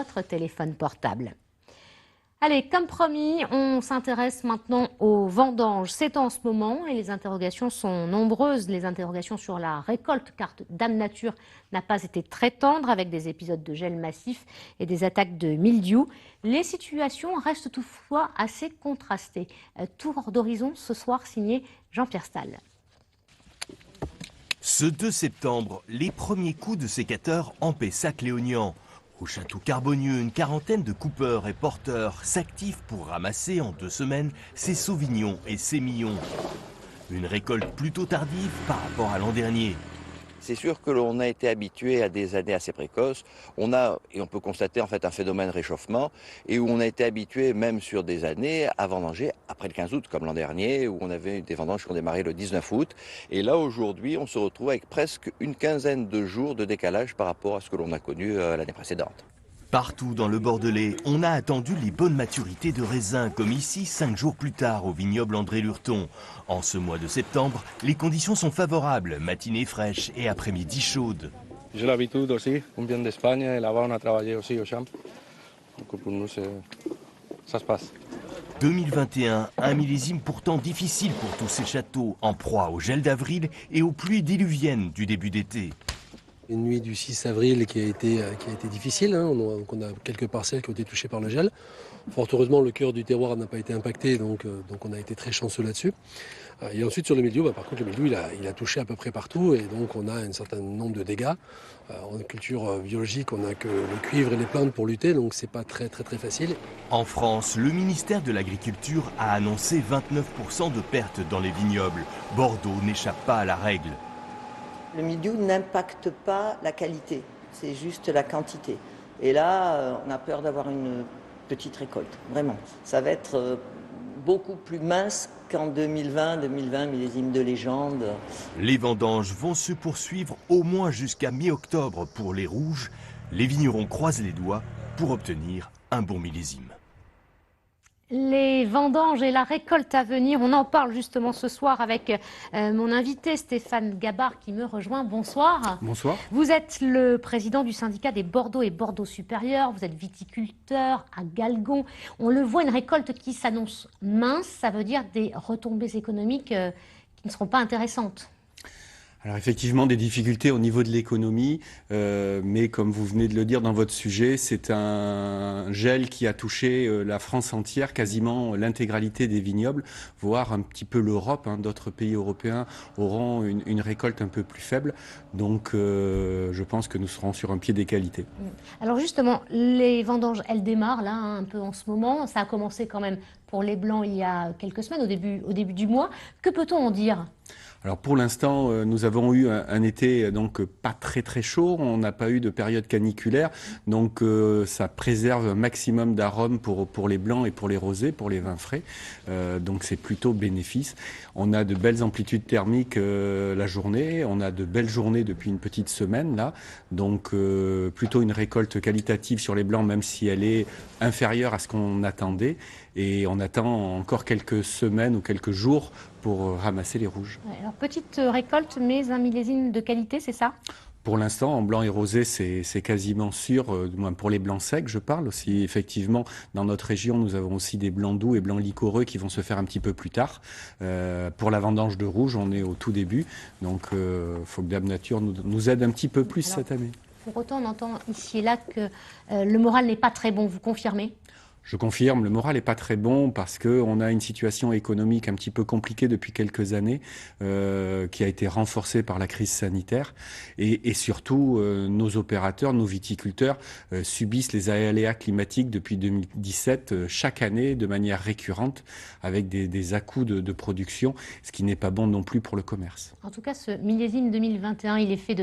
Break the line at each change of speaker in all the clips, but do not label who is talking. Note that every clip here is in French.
votre téléphone portable. Allez, comme promis, on s'intéresse maintenant aux vendanges. C'est en ce moment et les interrogations sont nombreuses. Les interrogations sur la récolte, car Dame Nature n'a pas été très tendre avec des épisodes de gel massif et des attaques de mildiou. Les situations restent toutefois assez contrastées. Tour d'horizon ce soir signé Jean-Pierre Stahl.
Ce 2 septembre, les premiers coups de sécateur en Pessac-Léognan. Au château Carbonieux, une quarantaine de coupeurs et porteurs s'activent pour ramasser en 2 semaines ces sauvignons et sémillons. Une récolte plutôt tardive par rapport à l'an dernier.
C'est sûr que l'on a été habitué à des années assez précoces. On peut constater en fait un phénomène réchauffement et où on a été habitué même sur des années à vendanger après le 15 août comme l'an dernier où on avait des vendanges qui ont démarré le 19 août. Et là aujourd'hui on se retrouve avec presque une quinzaine de jours de décalage par rapport à ce que l'on a connu l'année précédente.
Partout dans le Bordelais, on a attendu les bonnes maturités de raisins, comme ici 5 jours plus tard au vignoble André Lurton. En ce mois de septembre, les conditions sont favorables, matinées fraîches et après-midi chaudes.
J'ai l'habitude aussi, on vient d'Espagne et là-bas on a travaillé aussi au champ. Donc pour nous, ça se passe.
2021, un millésime pourtant difficile pour tous ces châteaux, en proie au gel d'avril et aux pluies diluviennes du début d'été.
Une nuit du 6 avril qui a été difficile. On a quelques parcelles qui ont été touchées par le gel. Fort heureusement, le cœur du terroir n'a pas été impacté, donc on a été très chanceux là-dessus. Et ensuite, sur le mildiou, par contre, le mildiou, il a touché à peu près partout, et donc on a un certain nombre de dégâts. En culture biologique, on n'a que le cuivre et les plantes pour lutter, donc c'est pas très facile.
En France, le ministère de l'Agriculture a annoncé 29% de pertes dans les vignobles. Bordeaux n'échappe pas à la règle.
Le mildiou n'impacte pas la qualité, c'est juste la quantité. Et là, on a peur d'avoir une petite récolte, vraiment. Ça va être beaucoup plus mince qu'en 2020, millésime de légende.
Les vendanges vont se poursuivre au moins jusqu'à mi-octobre pour les rouges. Les vignerons croisent les doigts pour obtenir un bon millésime.
Les vendanges et la récolte à venir, on en parle justement ce soir avec mon invité Stéphane Gabard qui me rejoint. Bonsoir.
Bonsoir.
Vous êtes le président du syndicat des Bordeaux et Bordeaux supérieurs. Vous êtes viticulteur à Galgon. On le voit, une récolte qui s'annonce mince. Ça veut dire des retombées économiques qui ne seront pas intéressantes.
Alors effectivement, des difficultés au niveau de l'économie, mais comme vous venez de le dire dans votre sujet, c'est un gel qui a touché la France entière, quasiment l'intégralité des vignobles, voire un petit peu l'Europe. D'autres pays européens auront une récolte un peu plus faible, donc je pense que nous serons sur un pied d'égalité.
Alors justement, les vendanges, elles démarrent là un peu en ce moment. Ça a commencé quand même pour les blancs il y a quelques semaines, au début du mois. Que peut-on en dire ?
Alors pour l'instant, nous avons eu un été donc pas très chaud. On n'a pas eu de période caniculaire, donc ça préserve un maximum d'arômes pour les blancs et pour les rosés, pour les vins frais. Donc c'est plutôt bénéfice. On a de belles amplitudes thermiques la journée. On a de belles journées depuis une petite semaine là. Donc plutôt une récolte qualitative sur les blancs, même si elle est inférieure à ce qu'on attendait. Et on attend encore quelques semaines ou quelques jours pour ramasser les rouges.
Alors petite récolte, mais un millésime de qualité, c'est ça ?
Pour l'instant, en blanc et rosé, c'est quasiment sûr, du moins pour les blancs secs, je parle aussi. Effectivement, dans notre région, nous avons aussi des blancs doux et blancs liquoreux qui vont se faire un petit peu plus tard. Pour la vendange de rouge, on est au tout début, donc faut que Dame Nature nous aide un petit peu plus cette année.
Pour autant, on entend ici et là que le moral n'est pas très bon, vous confirmez ?
Je confirme, le moral n'est pas très bon parce qu'on a une situation économique un petit peu compliquée depuis quelques années qui a été renforcée par la crise sanitaire et surtout nos opérateurs, nos viticulteurs subissent les aléas climatiques depuis 2017 chaque année de manière récurrente avec des à-coups de production, ce qui n'est pas bon non plus pour le commerce.
En tout cas, ce millésime 2021, il est fait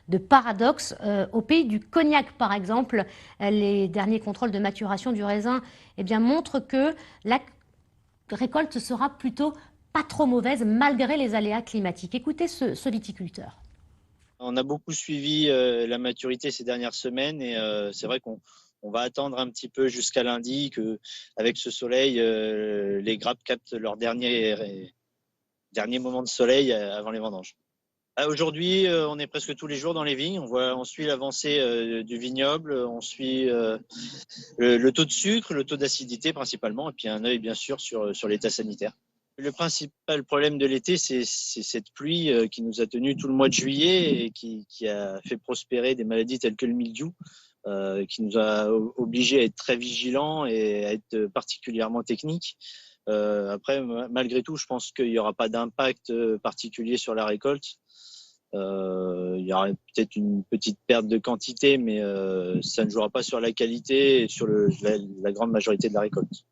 de paradoxes. Au pays du Cognac, par exemple, les derniers contrôles de maturation du raisin montrent que la récolte sera plutôt pas trop mauvaise malgré les aléas climatiques. Écoutez ce viticulteur.
On a beaucoup suivi la maturité ces dernières semaines et c'est vrai qu'on va attendre un petit peu jusqu'à lundi qu'avec ce soleil, les grappes captent leur dernier moment de soleil avant les vendanges. Aujourd'hui, on est presque tous les jours dans les vignes. On suit l'avancée du vignoble, on suit le taux de sucre, le taux d'acidité principalement, et puis un œil bien sûr sur l'état sanitaire. Le principal problème de l'été, c'est cette pluie qui nous a tenu tout le mois de juillet et qui a fait prospérer des maladies telles que le mildiou, qui nous a obligés à être très vigilants et à être particulièrement techniques. Après, malgré tout, je pense qu'il n'y aura pas d'impact particulier sur la récolte. Il y aura peut-être une petite perte de quantité, mais ça ne jouera pas sur la qualité et sur la grande majorité de la récolte.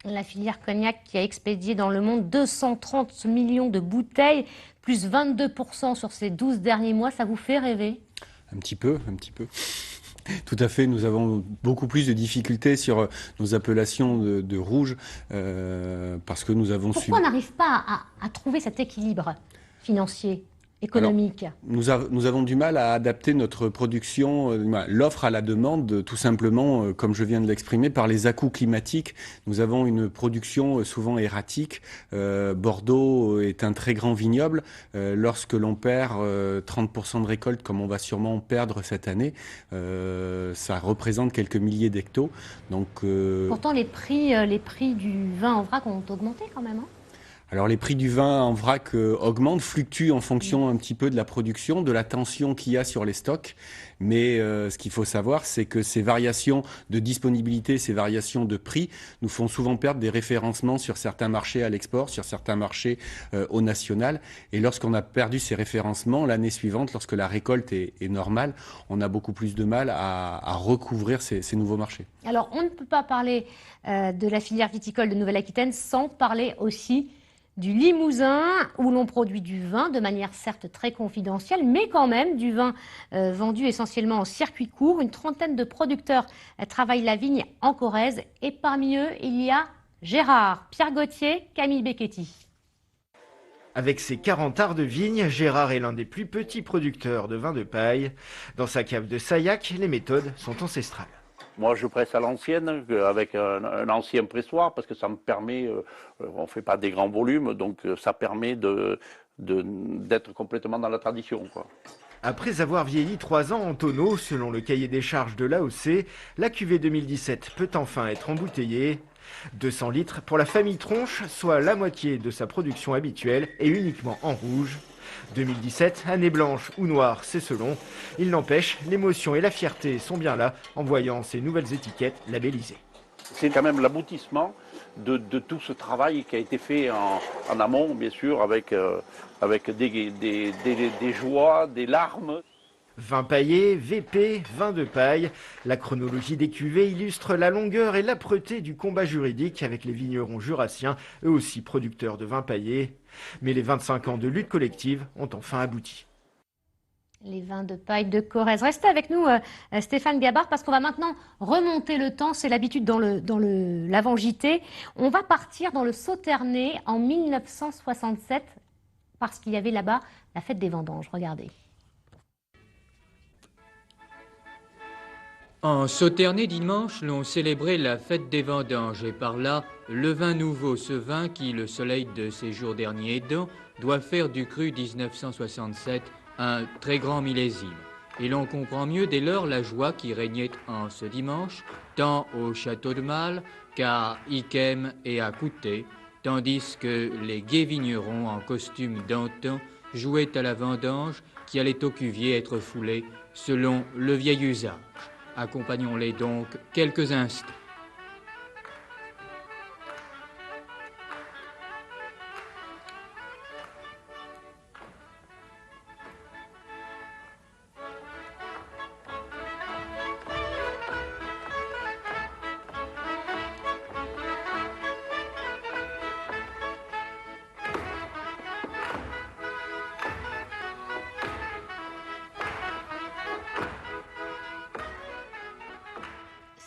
La filière cognac qui a expédié dans le monde 230 millions de bouteilles, plus 22% sur ces 12 derniers mois, ça vous fait rêver?
Un petit peu, un petit peu. Tout à fait, nous avons beaucoup plus de difficultés sur nos appellations de rouge parce que nous avons
Pourquoi on n'arrive pas à trouver cet équilibre financier, économique?
Alors, nous avons du mal à adapter notre production, l'offre à la demande, tout simplement, comme je viens de l'exprimer, par les à-coups climatiques. Nous avons une production souvent erratique. Bordeaux est un très grand vignoble. Lorsque l'on perd 30% de récolte, comme on va sûrement perdre cette année, ça représente quelques milliers d'hectos. Donc,
Pourtant, les prix du vin en vrac ont augmenté quand même, hein?
Alors les prix du vin en vrac augmentent, fluctuent en fonction un petit peu de la production, de la tension qu'il y a sur les stocks. Mais ce qu'il faut savoir, c'est que ces variations de disponibilité, ces variations de prix nous font souvent perdre des référencements sur certains marchés à l'export, sur certains marchés au national. Et lorsqu'on a perdu ces référencements, l'année suivante, lorsque la récolte est normale, on a beaucoup plus de mal à recouvrir ces nouveaux marchés.
Alors on ne peut pas parler de la filière viticole de Nouvelle-Aquitaine sans parler aussi du Limousin, où l'on produit du vin de manière certes très confidentielle, mais quand même du vin vendu essentiellement en circuit court. Une trentaine de producteurs travaillent la vigne en Corrèze et parmi eux, il y a Gérard, Pierre Gauthier, Camille Becchetti.
Avec ses 40 arts de vigne, Gérard est l'un des plus petits producteurs de vin de paille. Dans sa cave de Saillac, les méthodes sont ancestrales.
Moi, je presse à l'ancienne, avec un ancien pressoir, parce que ça me permet, on ne fait pas des grands volumes, donc ça permet d'être complètement dans la tradition, quoi.
Après avoir vieilli 3 ans en tonneau, selon le cahier des charges de l'AOC, la cuvée 2017 peut enfin être embouteillée. 200 litres pour la famille Tronche, soit la moitié de sa production habituelle et uniquement en rouge. 2017, année blanche ou noire, c'est selon. Il n'empêche, l'émotion et la fierté sont bien là en voyant ces nouvelles étiquettes labellisées.
C'est quand même l'aboutissement de tout ce travail qui a été fait en amont, bien sûr, avec des joies, des larmes.
Vin paillé, VP, vin de paille. La chronologie des cuvées illustre la longueur et l'âpreté du combat juridique avec les vignerons jurassiens, eux aussi producteurs de vin paillé. Mais les 25 ans de lutte collective ont enfin abouti.
Les vins de paille de Corrèze. Restez avec nous, Stéphane Gabard, parce qu'on va maintenant remonter le temps. C'est l'habitude dans l'avant-JT. On va partir dans le Sauternais en 1967, parce qu'il y avait là-bas la fête des vendanges. Regardez.
En Sauternais dimanche, l'on célébrait la fête des vendanges et par là, le vin nouveau, ce vin qui, le soleil de ces jours derniers aidant, doit faire du cru 1967 un très grand millésime. Et l'on comprend mieux dès lors la joie qui régnait en ce dimanche, tant au château de Malles qu'à Yquem et à Coutet, tandis que les gais vignerons en costume d'antan jouaient à la vendange qui allait au cuvier être foulée selon le vieil usage. Accompagnons-les donc quelques instants.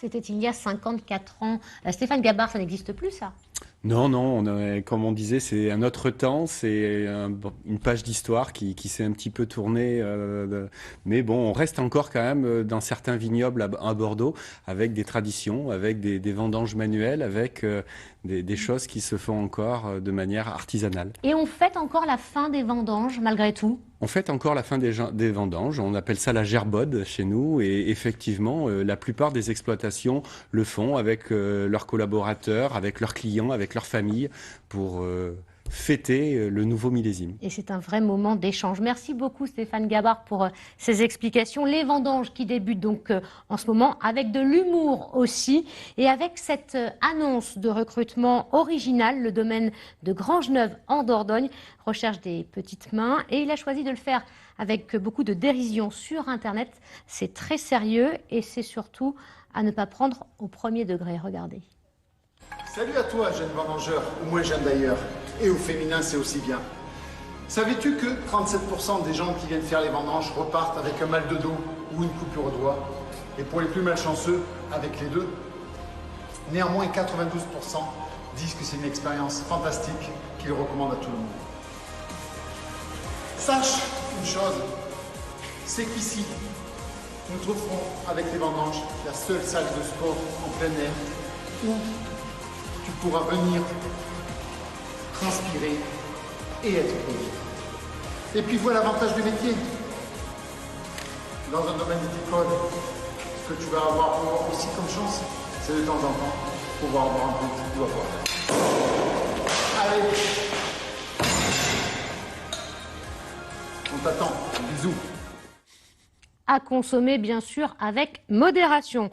C'était il y a 54 ans. Stéphane Gabard, ça n'existe plus, ça?
Non, comme on disait, c'est un autre temps, c'est une page d'histoire qui s'est un petit peu tournée. Mais bon, on reste encore quand même dans certains vignobles à Bordeaux avec des traditions, avec des vendanges manuelles, avec des choses qui se font encore de manière artisanale.
Et on fête encore la fin des vendanges, malgré tout?
On fête encore la fin des vendanges, on appelle ça la gerbode chez nous et effectivement la plupart des exploitations le font avec leurs collaborateurs, avec leurs clients, avec leurs familles pour fêter le nouveau millésime.
Et c'est un vrai moment d'échange. Merci beaucoup Stéphane Gabard pour ces explications. Les vendanges qui débutent donc en ce moment avec de l'humour aussi et avec cette annonce de recrutement original. Le domaine de Grangeneuve en Dordogne recherche des petites mains et il a choisi de le faire avec beaucoup de dérision sur Internet. C'est très sérieux et c'est surtout à ne pas prendre au premier degré. Regardez.
Salut à toi, jeune vendangeur, ou moins jeune d'ailleurs, et au féminin c'est aussi bien. Savais-tu que 37% des gens qui viennent faire les vendanges repartent avec un mal de dos ou une coupure au doigt, et pour les plus malchanceux, avec les deux? Néanmoins, 92% disent que c'est une expérience fantastique qu'ils recommandent à tout le monde. Sache une chose, c'est qu'ici, nous trouverons avec les vendanges la seule salle de sport en plein air où tu pourras venir transpirer et être posé. Et puis voilà l'avantage du métier. Dans un domaine viticole, ce que tu vas avoir aussi comme chance, c'est de temps en temps pouvoir avoir un petit coup à boire. Allez, on t'attend. Bisous.
À consommer bien sûr avec modération.